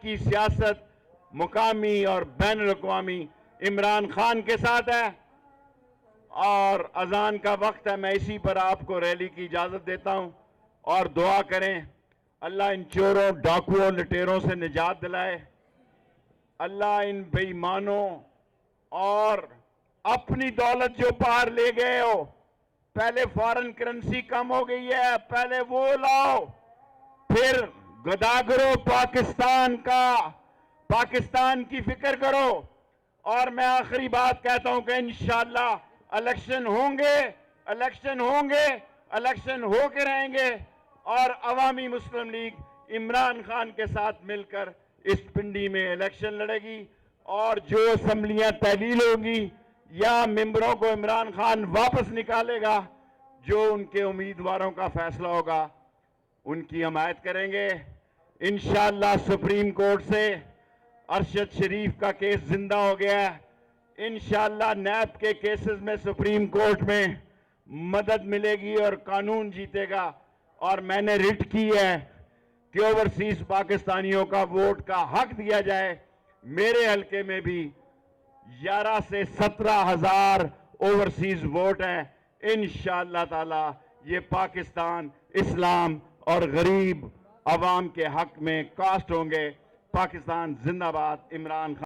کی سیاست مقامی اور بین الاقوامی عمران خان کے ساتھ ہے. اور اذان کا وقت ہے, میں اسی پر آپ کو ریلی کی اجازت دیتا ہوں, اور دعا کریں اللہ ان چوروں, ڈاکوؤں, لٹیروں سے نجات دلائے. اللہ ان بے ایمانوں اور اپنی دولت جو باہر لے گئے ہو, پہلے فارن کرنسی کم ہو گئی ہے, پہلے وہ لاؤ, پھر گداگرو پاکستان کا, پاکستان کی فکر کرو. اور میں آخری بات کہتا ہوں کہ انشاءاللہ الیکشن ہوں گے, الیکشن ہوں گے, الیکشن ہو کے رہیں گے, اور عوامی مسلم لیگ عمران خان کے ساتھ مل کر اس پنڈی میں الیکشن لڑے گی. اور جو اسمبلیاں تحلیل ہوں گی یا ممبروں کو عمران خان واپس نکالے گا, جو ان کے امیدواروں کا فیصلہ ہوگا ان کی حمایت کریں گے. انشاءاللہ سپریم کورٹ سے ارشد شریف کا کیس زندہ ہو گیا ہے. انشاءاللہ نیب کے کیسز میں سپریم کورٹ میں مدد ملے گی اور قانون جیتے گا. اور میں نے رٹ کی ہے کہ اوورسیز پاکستانیوں کا ووٹ کا حق دیا جائے. میرے حلقے میں بھی 11 سے 17 ہزار اوورسیز ووٹ ہیں. انشاءاللہ تعالی یہ پاکستان, اسلام اور غریب عوام کے حق میں کاسٹ ہوں گے. پاکستان زندہ باد. عمران خان.